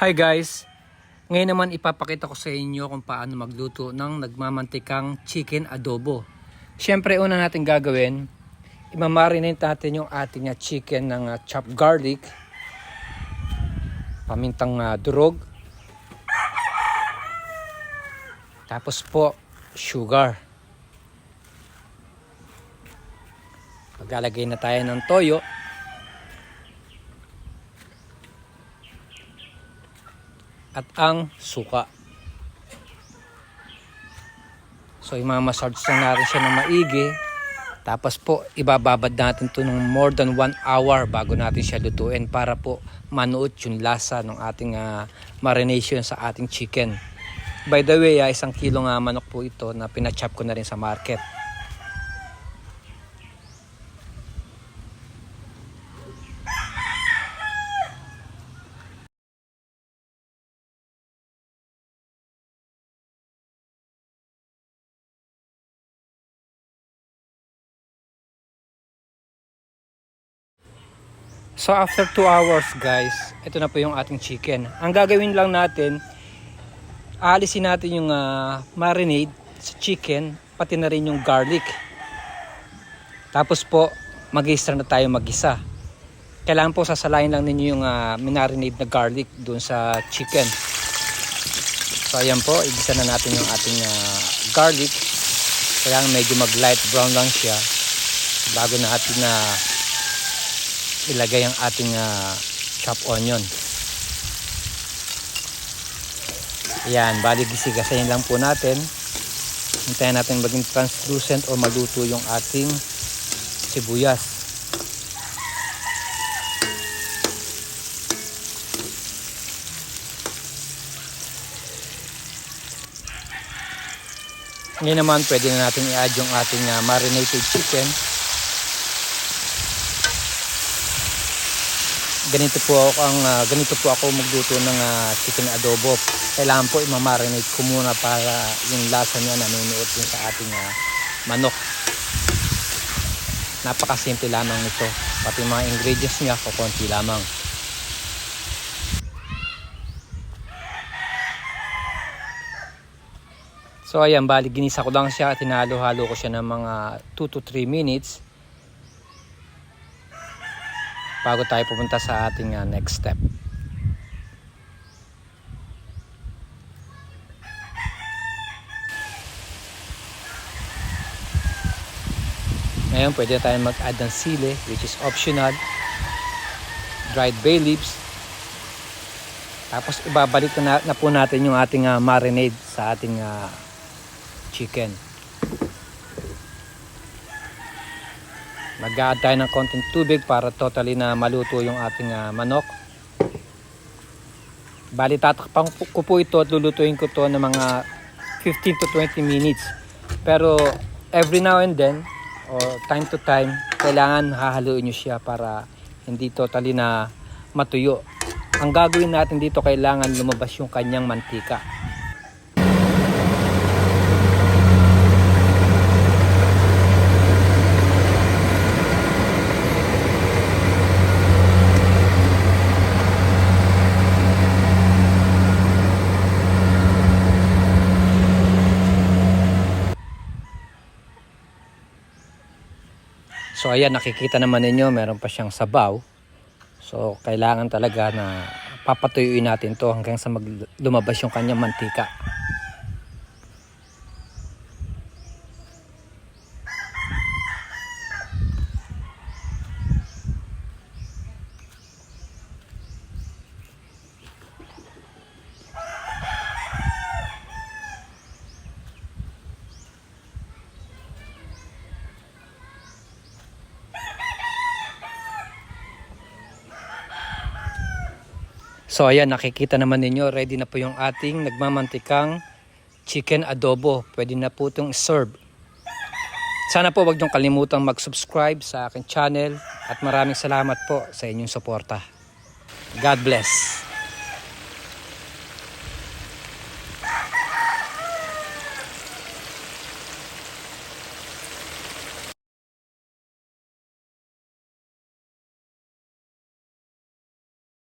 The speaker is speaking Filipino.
Hi guys! Ngayon naman ipapakita ko sa inyo kung paano magluto ng nagmamantikang chicken adobo. Siyempre una natin gagawin, imamarinate natin yung ating chicken ng chopped garlic, pamintang durog, tapos po sugar. Maglalagay na tayo ng toyo. At ang suka. So imamassage lang natin siya ng maigi. Tapos po ibababad natin ito ng more than 1 hour bago natin siya lutuin para po manuot yung lasa ng ating marination sa ating chicken. By the way, 1 kilo manok po ito na pinachop ko na rin sa market. So after 2 hours guys, ito na po yung ating chicken. Ang gagawin lang natin, aalisin natin yung marinade sa chicken, pati na rin yung garlic. Tapos po, mag-i-start na tayo mag-isa. Kailangan po sasalain lang ninyo yung minarinade na garlic dun sa chicken. So ayan po, igisa na natin yung ating garlic. Kailangan medyo mag-light brown lang siya bago natin ilagay ang ating chopped onion. Ayan, bali gisigasayin lang po natin. Hintayin natin maging translucent o maluto yung ating sibuyas. Ngayon naman pwede na natin i-add yung ating marinated chicken. Ganito po ako magluto ng chicken adobo. Kailangan po i-marinate ko muna para yung lasa niya nanunuot din sa ating manok. Napakasimple lamang nito. Pati mga ingredients niya kukunti lamang. So ayan, bali ginisa ko lang siya at hinalo-halo ko siya ng mga 2 to 3 minutes. Bago tayo pupunta sa ating next step. Ngayon pwede tayo mag-add ng sili, which is optional. Dried bay leaves. Tapos ibabalik na po natin yung ating marinade sa ating chicken. Mag-add tayo ng konting tubig para totally na maluto yung ating manok. Bali tatakpan ko po ito at lulutuin ko to ng mga 15 to 20 minutes. Pero every now and then or time to time, kailangan hahaluin nyo siya para hindi totally na matuyo. Ang gagawin natin dito, kailangan lumabas yung kanyang mantika. So ayan, nakikita naman ninyo meron pa siyang sabaw. So kailangan talaga na papatuyuin natin to hanggang sa lumabas yung kanyang mantika. So ayan, nakikita naman ninyo, ready na po yung ating nagmamantikang chicken adobo. Pwede na po itong serve. Sana po wag niyong kalimutang mag-subscribe sa aking channel at maraming salamat po sa inyong suporta. God bless.